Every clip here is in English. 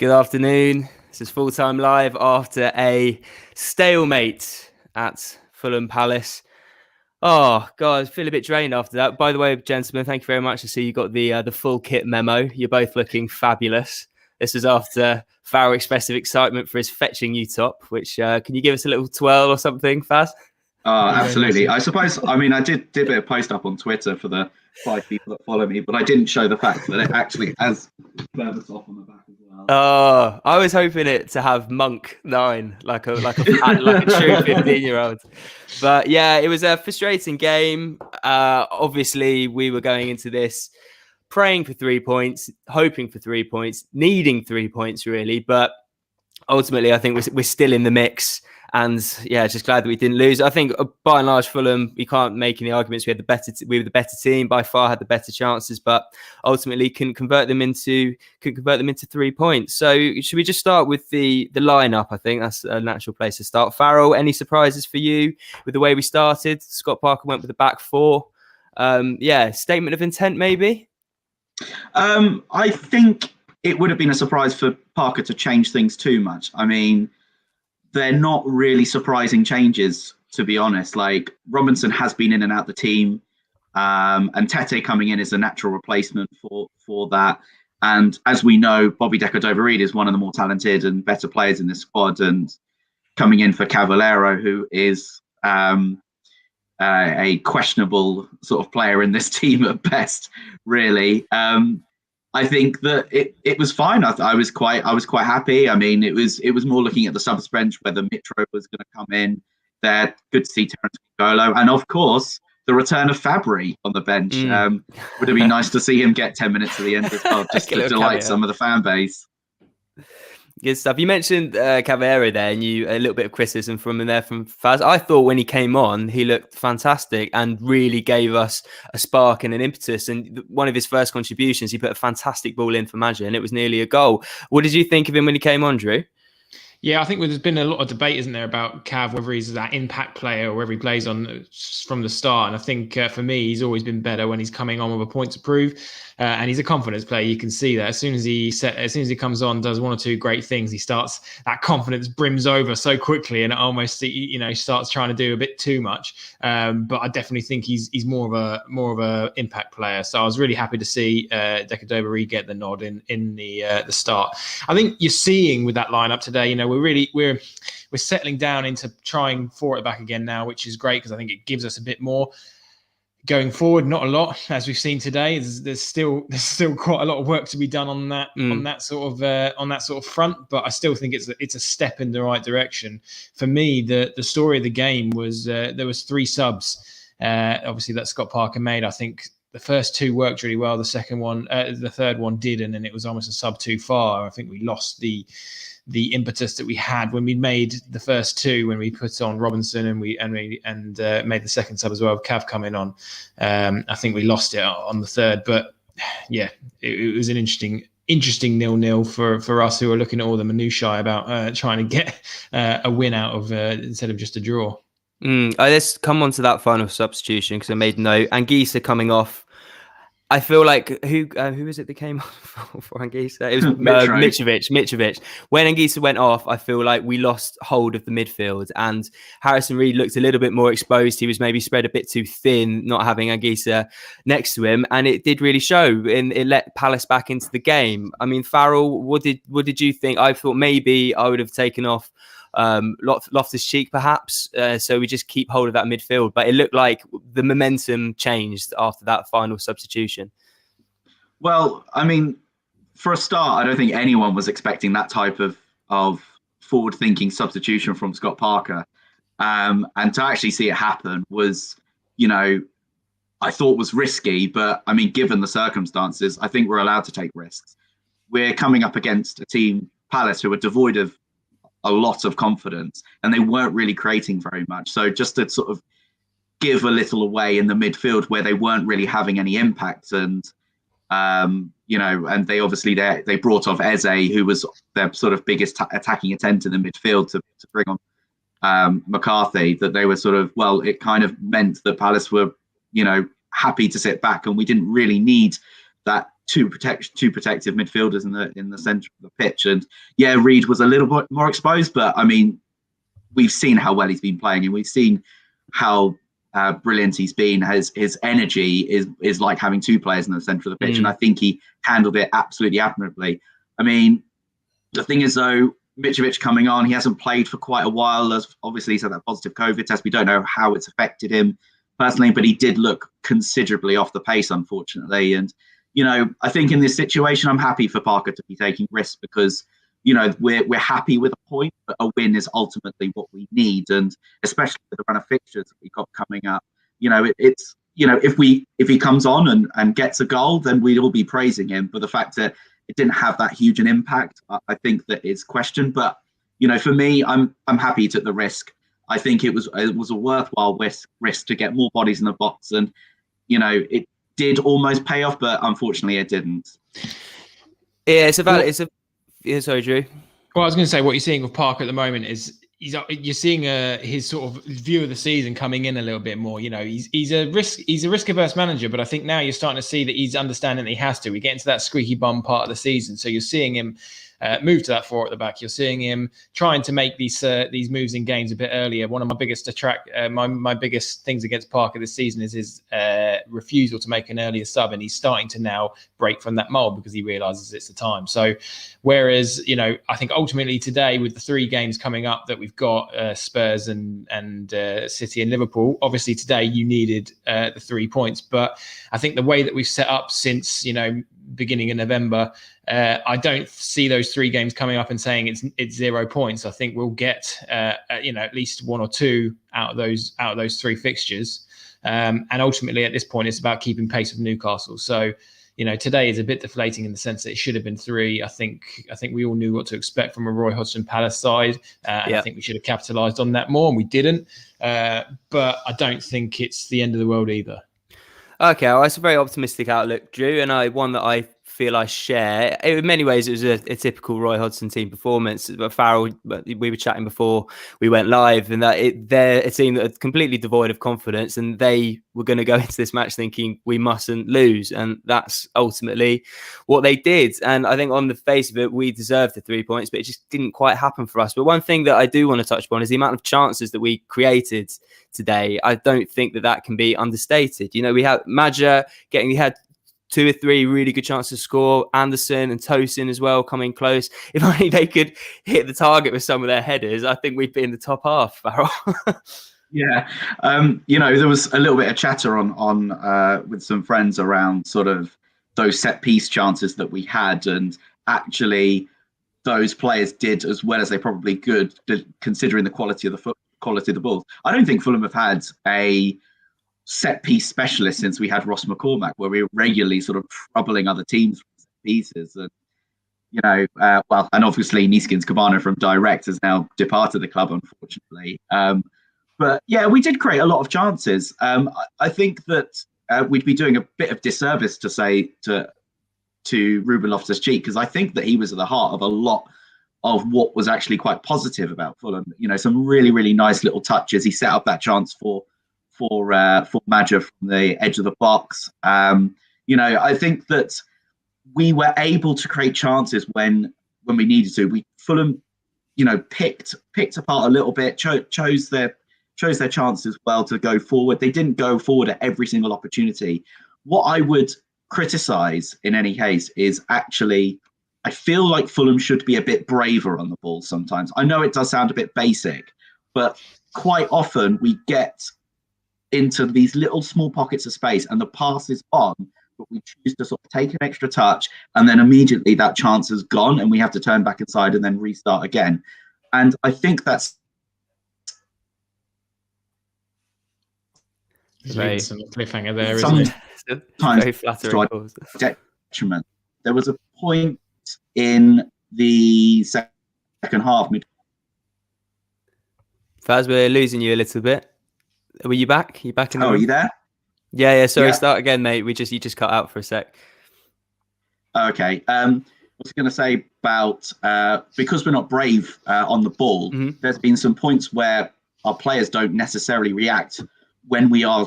Good afternoon. This is Full-Time Live after a stalemate at Fulham Palace. Oh, God, I feel a bit drained after that. By the way, gentlemen, thank you very much. I see you got the full kit memo. You're both looking fabulous. This is after Farrell expressed excitement for his fetching you top, which can you give us a little twirl or something, Faz? Absolutely. I suppose, I did a bit of post up on Twitter for the 5 people that follow me, but I didn't show the fact that it actually has Purvis off on the back as well. Oh, I was hoping it to have Monk 9, like a true 15-year-old. But yeah, it was a frustrating game. Obviously, we were going into this praying for 3 points, hoping for 3 points, needing 3 points really. But ultimately, I think we're still in the mix. And yeah, just glad that we didn't lose. I think by and large, Fulham, we can't make any arguments. We were the better team, by far had the better chances, but ultimately couldn't convert them into 3 points. So should we just start with the lineup? I think that's a natural place to start. Farrell, any surprises for you with the way we started? Scott Parker went with the back four. Statement of intent maybe? I think it would have been a surprise for Parker to change things too much. I mean, they're not really surprising changes, to be honest. Like, Robinson has been in and out the team, and Tete coming in is a natural replacement for that. And as we know, Bobby Decker-Dover-Reid is one of the more talented and better players in this squad, and coming in for Cavallero, who is a questionable sort of player in this team at best, really. I think that it was fine. I was quite happy. I mean, it was more looking at the subs bench whether Mitro was going to come in. There, good to see Terence Golo, and of course the return of Fabry on the bench. Would have been nice to see him get 10 minutes at the end as well, just to delight some of the fan base. Good stuff. You mentioned Caballero there, and a little bit of criticism from Faz. I thought when he came on, he looked fantastic and really gave us a spark and an impetus. And one of his first contributions, he put a fantastic ball in for Maja, and it was nearly a goal. What did you think of him when he came on, Drew? Yeah, I think there's been a lot of debate, isn't there, about Cav, whether he's that impact player or whether he plays on from the start. And I think for me, he's always been better when he's coming on with a point to prove. And he's a confidence player. You can see that as soon as he comes on, does one or two great things, that confidence brims over so quickly, and it almost starts trying to do a bit too much. But I definitely think he's more of a impact player. So I was really happy to see Decker-Dover-Reid get the nod in the start. I think you're seeing with that lineup today, we're settling down into trying for it back again now, which is great because I think it gives us a bit more going forward. Not a lot, as we've seen today. There's still quite a lot of work to be done on that sort of front, but I still think it's a step in the right direction. For me, the story of the game was there was 3 subs. Obviously, that Scott Parker made. I think the first 2 worked really well. The third one didn't, and it was almost a sub too far. I think we lost the impetus that we had when we made the first 2, when we put on Robinson and made the second sub as well, Cav coming on. I think we lost it on the third, but yeah, it was an interesting 0-0 for us who are looking at all the minutiae about trying to get a win out of instead of just a draw. Let's come on to that final substitution because I made note. Anguissa coming off. I feel like who is it that came on for Anguissa? It was Mitrovic. When Anguissa went off, I feel like we lost hold of the midfield, and Harrison Reed looked a little bit more exposed. He was maybe spread a bit too thin, not having Anguissa next to him, and it did really show. And it let Palace back into the game. I mean, Farrell, what did you think? I thought maybe I would have taken off Loftus-Cheek perhaps, so we just keep hold of that midfield, but it looked like the momentum changed after that final substitution. Well, I mean, for a start, I don't think anyone was expecting that type of forward-thinking substitution from Scott Parker, and to actually see it happen was, I thought was risky, but I mean, given the circumstances, I think we're allowed to take risks. We're coming up against a team, Palace, who are devoid of a lot of confidence, and they weren't really creating very much. So just to sort of give a little away in the midfield where they weren't really having any impact, and and they obviously they brought off Eze, who was their sort of biggest attacking intent in the midfield, to bring on McCarthy. That they were sort of, it kind of meant that Palace were happy to sit back, and we didn't really need that two protective midfielders in the centre of the pitch. And yeah, Reed was a little bit more exposed, but I mean, we've seen how well he's been playing, and we've seen how brilliant he's been. His energy is like having two players in the centre of the pitch, and I think he handled it absolutely admirably. I mean, the thing is though, Mitrovic coming on, he hasn't played for quite a while. As obviously he's had that positive COVID test. We don't know how it's affected him personally, but he did look considerably off the pace, unfortunately. And I think in this situation, I'm happy for Parker to be taking risks because we're happy with a point, but a win is ultimately what we need. And especially with the run of fixtures that we've got coming up, it's if he comes on and gets a goal, then we'd all be praising him. But the fact that it didn't have that huge an impact, I think that is questioned. But for me, I'm happy he took the risk. I think it was a worthwhile risk to get more bodies in the box, and it did almost pay off, but unfortunately it didn't. Yeah, sorry, Drew. Well, I was going to say what you're seeing with Park at the moment is you're seeing his sort of view of the season coming in a little bit more. He's a risk averse manager, but I think now you're starting to see that he's understanding that he has to. We get into that squeaky bum part of the season, so you're seeing him move to that 4 at the back. You're seeing him trying to make these moves in games a bit earlier. One of my biggest my biggest things against Parker this season is his refusal to make an earlier sub, and he's starting to now break from that mold because he realizes it's the time. So whereas I think ultimately today, with the 3 games coming up that we've got, Spurs and City and Liverpool, obviously today you needed the 3 points, but I think the way that we've set up since beginning of November, I don't see those 3 games coming up and saying it's 0 points. I think we'll get at least 1 or 2 out of those 3 fixtures, and ultimately at this point it's about keeping pace with Newcastle. So today is a bit deflating in the sense that it should have been 3. I think we all knew what to expect from a Roy Hodgson Palace side, and I think we should have capitalised on that more, and we didn't. But I don't think it's the end of the world either. Okay, well, it's a very optimistic outlook, Drew, and one that I feel I share. In many ways, it was a typical Roy Hodgson team performance. But Farrell, we were chatting before we went live, and that they're a team that are completely devoid of confidence, and they were going to go into this match thinking we mustn't lose, and that's ultimately what they did. And I think on the face of it, we deserved the 3 points, but it just didn't quite happen for us. But one thing that I do want to touch upon is the amount of chances that we created today. I don't think that can be understated. We had Maja we had 2 or 3 really good chances to score. Anderson and Tosin as well coming close. If only they could hit the target with some of their headers, I think we'd be in the top half, Farrell. Yeah. There was a little bit of chatter on with some friends around sort of those set piece chances that we had, and actually those players did as well as they probably could, considering the quality of the ball. I don't think Fulham have had a set piece specialist since we had Ross McCormack, where we were regularly sort of troubling other teams with set pieces. And and obviously Niskins Cabana from Direct has now departed the club, unfortunately. But yeah, we did create a lot of chances. I think that we'd be doing a bit of disservice to say to Ruben Loftus-Cheek, because I think that he was at the heart of a lot of what was actually quite positive about Fulham. Some really, really nice little touches. He set up that chance for Maja from the edge of the box. I think that we were able to create chances when we needed to. Fulham, picked apart a little bit, chose their chances well to go forward. They didn't go forward at every single opportunity. What I would criticise in any case is actually, I feel like Fulham should be a bit braver on the ball sometimes. I know it does sound a bit basic, but quite often we get into these little small pockets of space and the pass is on, but we choose to sort of take an extra touch, and then immediately that chance is gone and we have to turn back inside and then restart again. And I think that's some cliffhanger there, isn't it? Very flattering. Detriment. There was a point in the second half. Faz, we're losing you a little bit. Were you back? You back in the room? Are you there? Yeah. Sorry, Start again, mate. You just cut out for a sec. Okay. I was going to say about because we're not brave on the ball. Mm-hmm. There's been some points where our players don't necessarily react when we are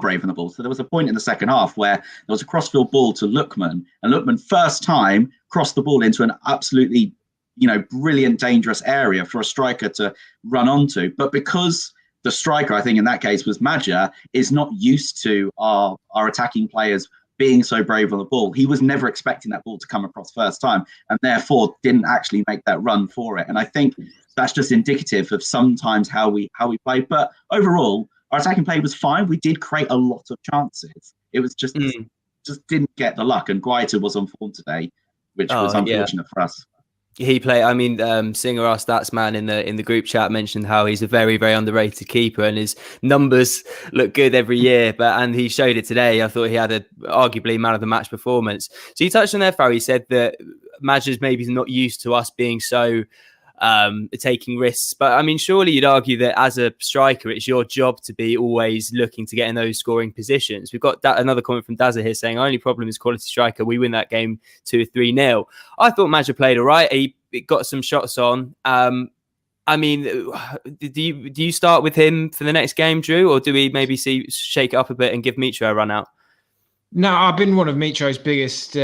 brave on the ball. So there was a point in the second half where there was a crossfield ball to Lookman, and Lookman first time crossed the ball into an absolutely, brilliant, dangerous area for a striker to run onto. But because the striker, I think in that case was Maja, is not used to our attacking players being so brave on the ball, he was never expecting that ball to come across first time, and therefore didn't actually make that run for it. And I think that's just indicative of sometimes how we play. But overall, our attacking play was fine. We did create a lot of chances. It was just didn't get the luck. And Guaita was on form today, which was unfortunate for us. He played. I mean, Singer, our stats man in the group chat, mentioned how he's a very, very underrated keeper, and his numbers look good every year. And he showed it today. I thought he had arguably man of the match performance. So you touched on there, Farrell. He said that Maja's maybe not used to us being so taking risks, but I mean, surely you'd argue that as a striker, it's your job to be always looking to get in those scoring positions. We've got another comment from Dazza here saying, only problem is quality striker. We win that game 2-3-0. I thought Maja played all right. He got some shots on. I mean, do you start with him for the next game, Drew, or do we maybe shake it up a bit and give Mitro a run out? No, I've been one of Mitro's biggest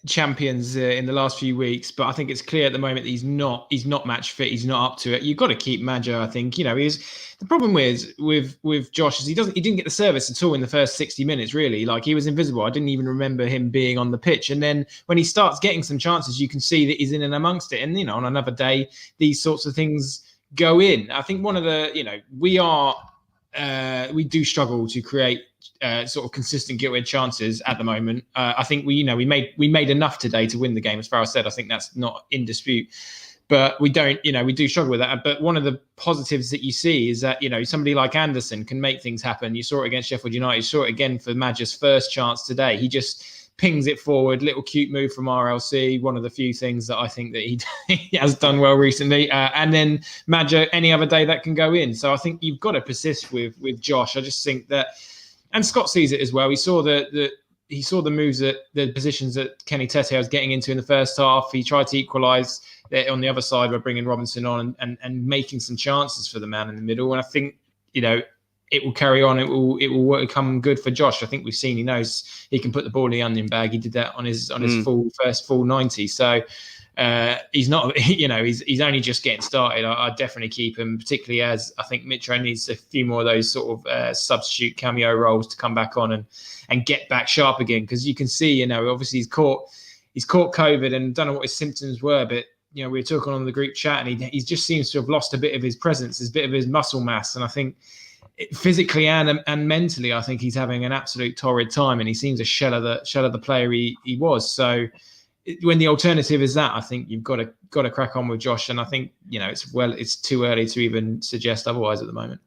champions in the last few weeks, but I think it's clear at the moment that he's not match fit. He's not up to it. You've got to keep Maja. I think the problem with Josh is he didn't get the service at all in the first 60 minutes. Really, like he was invisible. I didn't even remember him being on the pitch. And then when he starts getting some chances, you can see that he's in and amongst it. And on another day, these sorts of things go in. I think one of the we do struggle to create sort of consistent gilt-edged chances at the moment. I think we made enough today to win the game, as Farrell said. I think that's not in dispute, but we do struggle with that. But one of the positives that you see is that somebody like Anderson can make things happen. You saw it against Sheffield United. You saw it again for Maja's first chance today. He just pings it forward, little cute move from RLC. One of the few things that I think that he has done well recently. And then Maja, any other day that can go in. So I think you've got to persist with Josh. I just think that, and Scott sees it as well. He saw the moves that the positions that Kenny Tete was getting into in the first half. He tried to equalise on the other side by bringing Robinson on and making some chances for the man in the middle. And I think it will carry on. It will come good for Josh. I think we've seen he knows he can put the ball in the onion bag. He did that on his first full 90. So he's not, he's only just getting started. I'd definitely keep him, particularly as I think Mitro needs a few more of those sort of substitute cameo roles to come back on and get back sharp again. Because you can see, obviously he's caught COVID and don't know what his symptoms were, but we were talking on the group chat and he just seems to have lost a bit of his presence, a bit of his muscle mass, and I think physically and mentally, I think he's having an absolute torrid time, and he seems a shell of the player he was. So when the alternative is that, I think you've got to crack on with Josh, and I think it's too early to even suggest otherwise at the moment.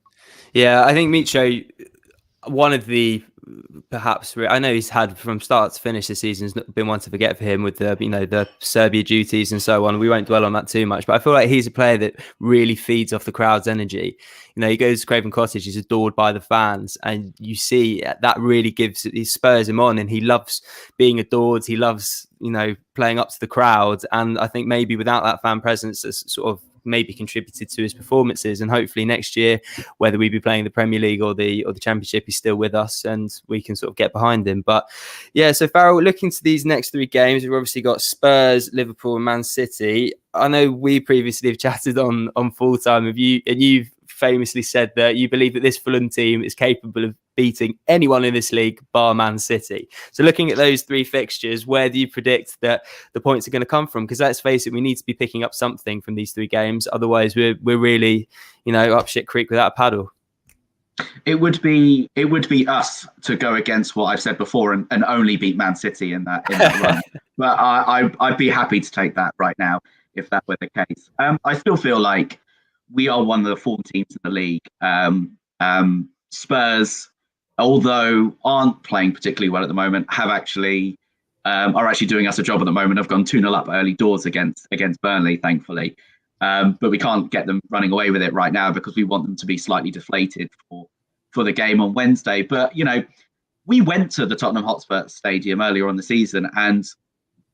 Yeah, I think Mitro, one of the perhaps I know he's had from start to finish this season has been one to forget for him with the Serbia duties and so on. We won't dwell on that too much, but I feel like he's a player that really feeds off the crowd's energy. He goes to Craven Cottage, he's adored by the fans, and you see that really he spurs him on, and he loves being adored. He loves playing up to the crowd, and I think maybe without that fan presence, that's sort of maybe contributed to his performances. And hopefully next year, whether we be playing the Premier League or the Championship, he's still with us and we can sort of get behind him. But yeah, so Farrell, looking to these next three games, we've obviously got Spurs, Liverpool and Man City. I know we previously have chatted on full-time with you, and you've famously said that you believe that this Fulham team is capable of beating anyone in this league bar Man City. So looking at those three fixtures, where do you predict that the points are going to come from? Because let's face it, we need to be picking up something from these three games. Otherwise, we're really, up shit creek without a paddle. It would be us to go against what I've said before and only beat Man City in that run. But I'd be happy to take that right now if that were the case. I still feel like we are one of the form teams in the league. Spurs, although aren't playing particularly well at the moment, are actually doing us a job at the moment. I've gone 2-0 up early doors against Burnley, thankfully. But we can't get them running away with it right now because we want them to be slightly deflated for the game on Wednesday. But, we went to the Tottenham Hotspur Stadium earlier on the season and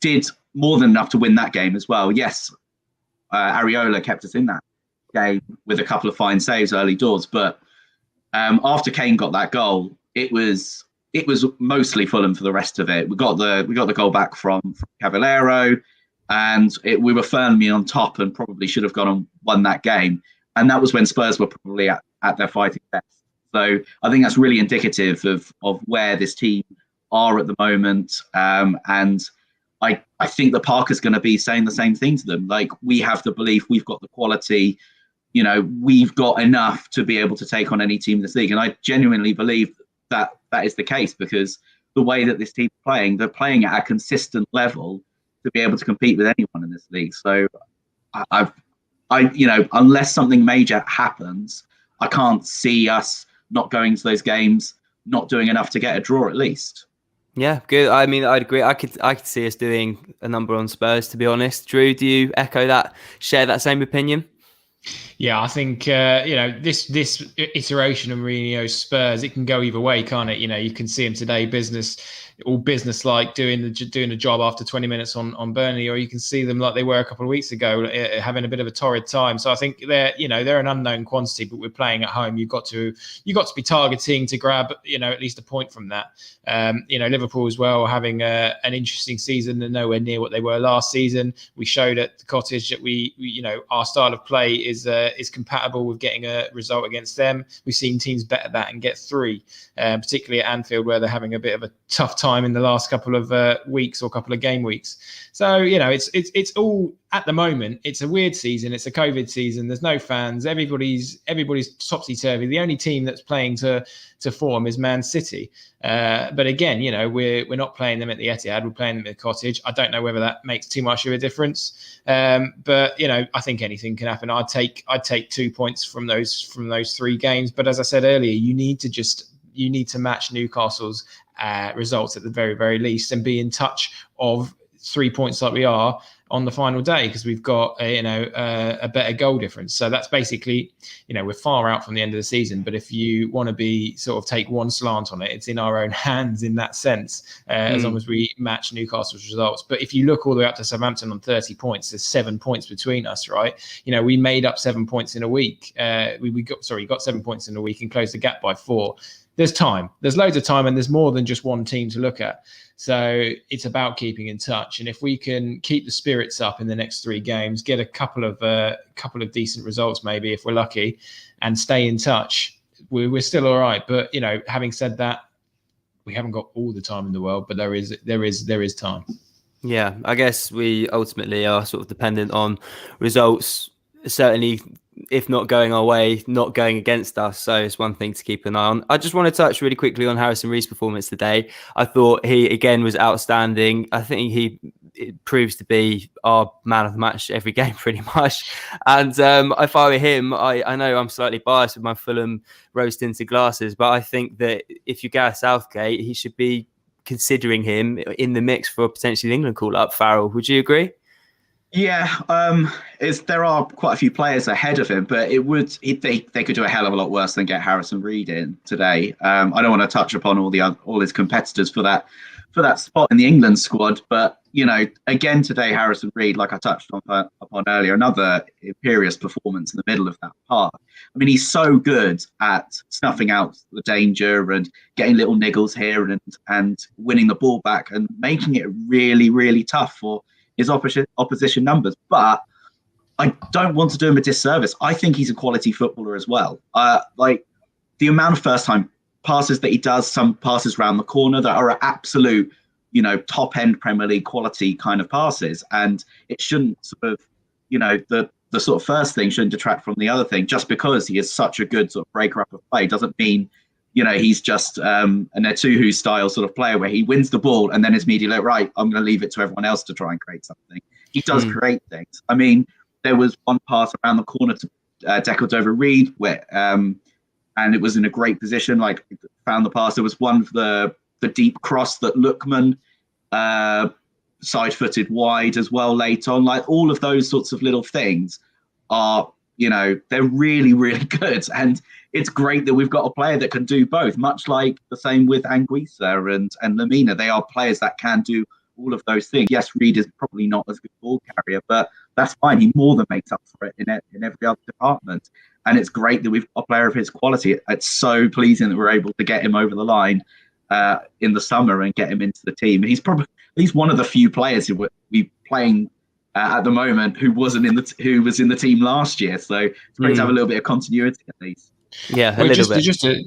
did more than enough to win that game as well. Yes, Areola kept us in that game with a couple of fine saves early doors, but After Kane got that goal, it was mostly Fulham for the rest of it. We got the goal back from Cavallero, and we were firmly on top and probably should have gone and won that game. And that was when Spurs were probably at their fighting best. So I think that's really indicative of where this team are at the moment. And I think that Parker's going to be saying the same thing to them. Like, we have the belief, we've got the quality, we've got enough to be able to take on any team in this league. And I genuinely believe that is the case, because the way that this team is playing, they're playing at a consistent level to be able to compete with anyone in this league. So unless something major happens, I can't see us not going to those games, not doing enough to get a draw at least. Yeah, good. I mean, I'd agree. I could see us doing a number on Spurs, to be honest. Drew, do you echo that? Share that same opinion? Yeah, I think this iteration of Mourinho's Spurs, it can go either way, can't it? You can see him today, business-like, doing the job after 20 minutes on Burnley, or you can see them like they were a couple of weeks ago, having a bit of a torrid time. So I think they're an unknown quantity, but we're playing at home. You've got to be targeting to grab at least a point from that. Liverpool as well, having an interesting season. They're nowhere near what they were last season. We showed at the Cottage that we our style of play is compatible with getting a result against them. We've seen teams better that and get 3, particularly at Anfield, where they're having a bit of a tough time in the last couple of weeks or couple of game weeks. So it's all, at the moment, it's a weird season. It's a COVID season. There's no fans. Everybody's topsy-turvy. The only team that's playing to form is Man City. But again, we're not playing them at the Etihad. We're playing them at the Cottage. I don't know whether that makes too much of a difference. But I think anything can happen. I'd take 2 points from those 3 games. But as I said earlier, you need to match Newcastle's results at the very, very least, and be in touch of 3 points like we are on the final day, because we've got a better goal difference. So that's basically, we're far out from the end of the season, but if you want to be sort of take one slant on it, it's in our own hands in that sense, as long as we match Newcastle's results. But if you look all the way up to Southampton on 30 points, there's 7 points between us, right? We made up 7 points in a week. We got 7 points in a week and closed the gap by 4. There's time. There's loads of time, and there's more than just one team to look at. So it's about keeping in touch. And if we can keep the spirits up in the next 3 games, get a couple of decent results, maybe if we're lucky, and stay in touch, we're still all right. But having said that, we haven't got all the time in the world, but there is time. Yeah, I guess we ultimately are sort of dependent on results. Certainly, if not going our way, not going against us. So it's one thing to keep an eye on. I just want to touch really quickly on Harrison Reed's performance today. I thought he, again, was outstanding. I think it proves to be our man of the match every game, pretty much. And if I were him, I know I'm slightly biased with my Fulham rose-tinted glasses, but I think that if you Gareth Southgate, he should be considering him in the mix for potentially the England call-up. Farrell, would you agree? Yeah, there are quite a few players ahead of him, but they could do a hell of a lot worse than get Harrison Reed in today. I don't want to touch upon all his competitors for that spot in the England squad, but again today, Harrison Reed, like I touched upon earlier, another imperious performance in the middle of that part. I mean, he's so good at snuffing out the danger and getting little niggles here and winning the ball back and making it really, really tough for his opposition numbers. But I don't want to do him a disservice. I think he's a quality footballer as well. Like the amount of first-time passes that he does, some passes around the corner that are absolute, top-end Premier League quality kind of passes. And it shouldn't sort of, the sort of first thing shouldn't detract from the other thing. Just because he is such a good sort of breaker-up of play doesn't mean he's just a Netuhu style sort of player where he wins the ball and then is immediately like, right, I'm going to leave it to everyone else to try and create something. He does create things. I mean, there was one pass around the corner to Decordova-Reid where, and it was in a great position, like found the pass. There was one for the deep cross that Lookman side-footed wide as well late on. Like all of those sorts of little things are, they're really, really good. And it's great that we've got a player that can do both, much like the same with Anguissa and Lamina. They are players that can do all of those things. Yes, Reed is probably not as good ball carrier, but that's fine. He more than makes up for it in every other department. and it's great that we've got a player of his quality. It's so pleasing that we're able to get him over the line in the summer and get him into the team. He's one of the few players who we playing at the moment who was in the team last year. So it's great to have a little bit of continuity at least. Yeah,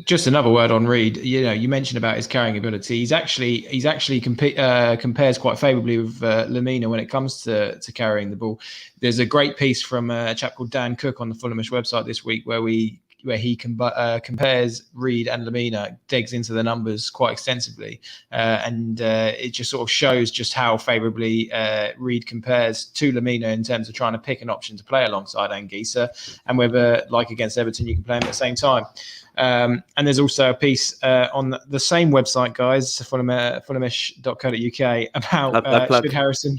just another word on Reed. You mentioned about his carrying ability. He's actually compares quite favourably with Lamina when it comes to carrying the ball. There's a great piece from a chap called Dan Cook on the Fulhamish website this week where he compares Reed and Lamina, digs into the numbers quite extensively, and it just sort of shows just how favourably Reed compares to Lamina in terms of trying to pick an option to play alongside Anguissa, and whether, like against Everton, you can play him at the same time. And there's also a piece on the same website, guys, fulhamish.co.uk, about should Harrison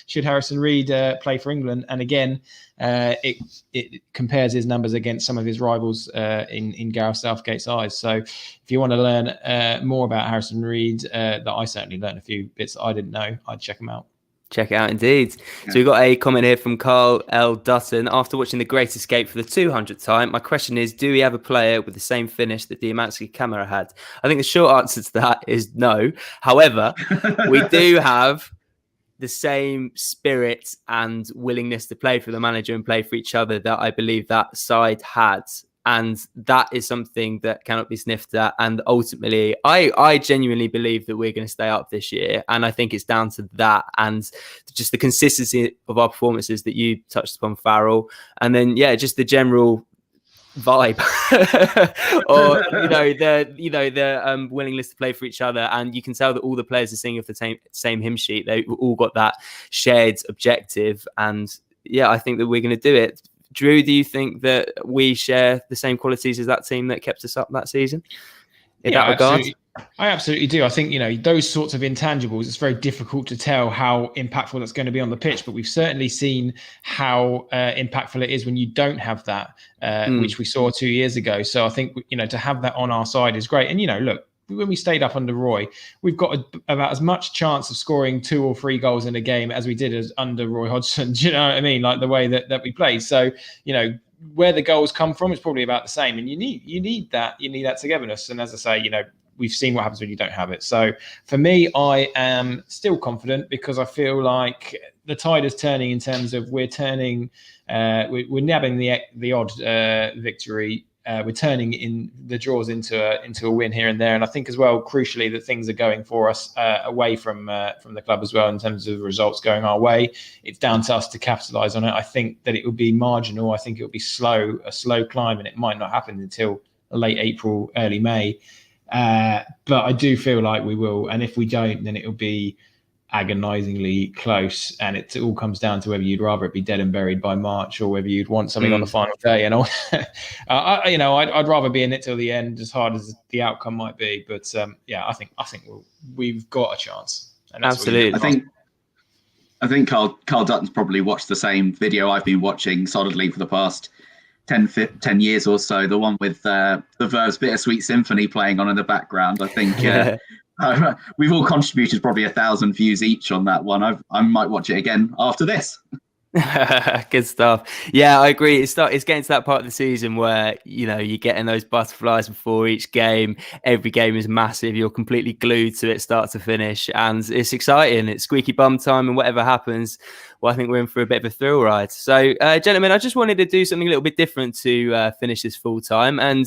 should Harrison Reed play for England? And again, it compares his numbers against some of his rivals in Gareth Southgate's eyes. So if you want to learn more about Harrison Reed, that I certainly learned a few bits that I didn't know, I'd check him out. Check it out indeed. So we've got a comment here from Carl L. Dutton. After watching The Great Escape for the 200th time, my question is, do we have a player with the same finish that Diamanski Camara had? I think the short answer to that is no. However, we do have the same spirit and willingness to play for the manager and play for each other that I believe that side had. And that is something that cannot be sniffed at. And ultimately, I genuinely believe that we're going to stay up this year. And I think it's down to that and just the consistency of our performances that you touched upon, Farrell. And then, just the general vibe or the willingness to play for each other. And you can tell that all the players are singing off the same hymn sheet. They all got that shared objective. And I think that we're going to do it. Drew, do you think that we share the same qualities as that team that kept us up that season in that regard? I absolutely do. I think, those sorts of intangibles, it's very difficult to tell how impactful that's going to be on the pitch, but we've certainly seen how impactful it is when you don't have that, which we saw 2 years ago. So I think, to have that on our side is great. And, look, when we stayed up under Roy, we've got about as much chance of scoring 2 or 3 goals in a game as we did as under Roy Hodgson. Do you know what I mean? Like the way that we played. So, where the goals come from is probably about the same. And you need that togetherness. And as I say, we've seen what happens when you don't have it. So for me, I am still confident because I feel like the tide is turning in terms of we're nabbing the odd victory. We're turning in the draws into a win here and there, and I think as well, crucially, that things are going for us away from the club as well in terms of results going our way. It's down to us to capitalise on it. I think that it will be marginal. I think it will be a slow climb, and it might not happen until late April, early May. But I do feel like we will, and if we don't, then it will be agonizingly close, and it all comes down to whether you'd rather it be dead and buried by March or whether you'd want something on the final day. And I'd rather be in it till the end, as hard as the outcome might be. But I think we've got a chance. And that's absolutely. I think Carl Dutton's probably watched the same video I've been watching solidly for the past 10 years or so. The one with the Verve's Bittersweet Symphony playing on in the background. I think. We've all contributed probably 1,000 views each on that one. I might watch it again after this. Good stuff. Yeah, I agree. It's getting to that part of the season where you're getting those butterflies before each game. Every game is massive. You're completely glued to it, start to finish, and it's exciting. It's squeaky bum time, and whatever happens, I think we're in for a bit of a thrill ride. So, gentlemen, I just wanted to do something a little bit different to finish this full time. And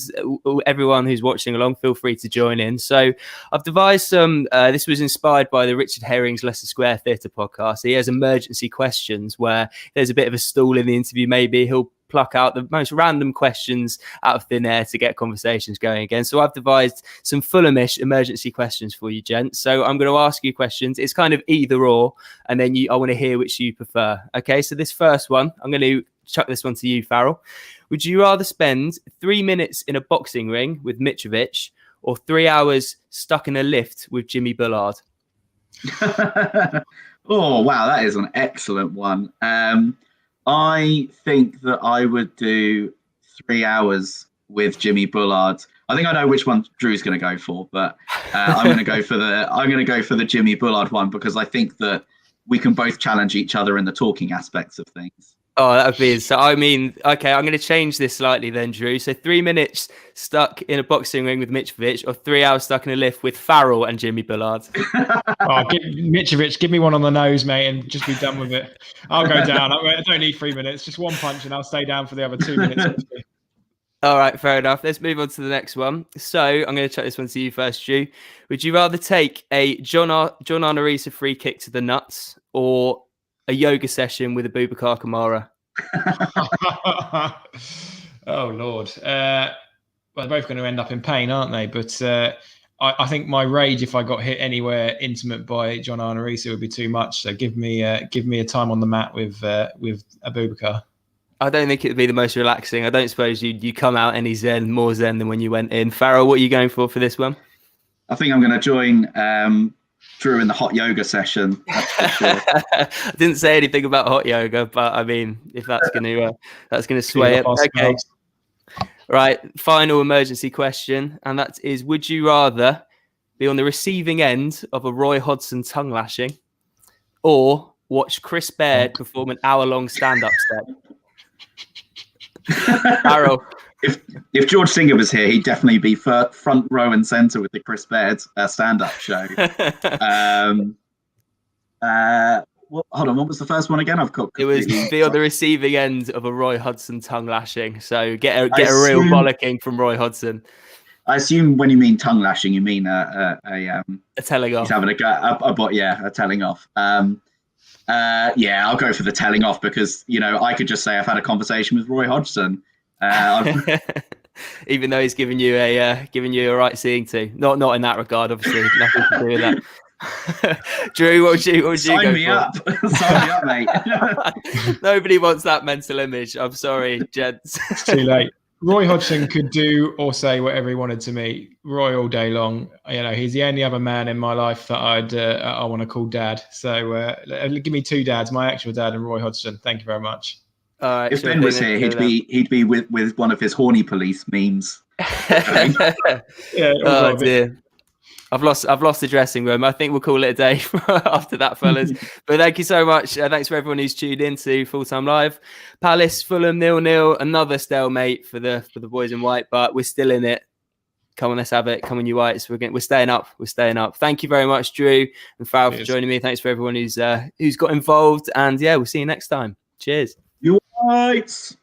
everyone who's watching along, feel free to join in. So I've devised some, this was inspired by the Richard Herring's Leicester Square Theatre podcast. He has emergency questions where there's a bit of a stall in the interview. Maybe he'll pluck out the most random questions out of thin air to get conversations going again. So I've devised some Fulhamish emergency questions for you, gents. So I'm going to ask you questions. It's kind of either or, and then I want to hear which you prefer. Okay, so this first one, I'm going to chuck this one to you, Farrell. Would you rather spend 3 minutes in a boxing ring with Mitrovic or 3 hours stuck in a lift with Jimmy Bullard? Oh, wow, that is an excellent one. I think that I would do 3 hours with Jimmy Bullard. I think I know which one Drew's going to go for, but I'm going to go for the Jimmy Bullard one because I think that we can both challenge each other in the talking aspects of things. Oh, that would be so. I mean, okay, I'm going to change this slightly then, Drew. So 3 minutes stuck in a boxing ring with Mitrovic, or 3 hours stuck in a lift with Farrell and Jimmy Bullard. Mitrovic, give me one on the nose, mate, and just be done with it. I'll go down. I don't need 3 minutes, just one punch, and I'll stay down for the other 2 minutes. All right, fair enough. Let's move on to the next one. So I'm going to chuck this one to you first, Drew. Would you rather take a John Arnorisa free kick to the nuts, or a yoga session with a Boubacar Kamara? Oh Lord! Well, they're both going to end up in pain, aren't they? But I think my rage, if I got hit anywhere intimate by John Arnorisa, would be too much. So give me a time on the mat with Abubakar. I don't think it would be the most relaxing. I don't suppose you come out any more zen than when you went in. Farrell, what are you going for this one? I think I'm going to join Drew in the hot yoga session. That's for sure. I didn't say anything about hot yoga, but I mean, if that's going to sway it, okay. Right, final emergency question, and that is: would you rather be on the receiving end of a Roy Hodgson tongue lashing, or watch Chris Baird perform an hour-long stand-up set? Farrell. If George Singer was here, he'd definitely be front row and centre with the Chris Baird stand-up show. Hold on, what was the first one again? It was be on the receiving end of a Roy Hodgson tongue lashing. So get a real bollocking from Roy Hodgson. I assume when you mean tongue lashing, you mean a telling off. He's having a telling off. Yeah, I'll go for the telling off, because I could just say I've had a conversation with Roy Hodgson. Even though he's giving you a right seeing to. Not in that regard, obviously. Nothing to do with that. Drew, what would you go Sign me up, mate. Nobody wants that mental image. I'm sorry, gents. It's too late. Roy Hodgson could do or say whatever he wanted to me. Roy all day long. He's the only other man in my life that I want to call dad. So give me two dads, my actual dad and Roy Hodgson. Thank you very much. If Ben was here, he'd be with one of his horny police memes. Yeah. Oh dear. I've lost the dressing room. I think we'll call it a day after that, fellas. But thank you so much. Thanks for everyone who's tuned in to Full Time Live. Palace, Fulham 0-0. Another stalemate for the boys in white, but we're still in it. Come on, let's have it. Come on, you whites. We're staying up. We're staying up. Thank you very much, Drew and Farrell, for joining me. Thanks for everyone who's got involved. And yeah, we'll see you next time. Cheers. You whites.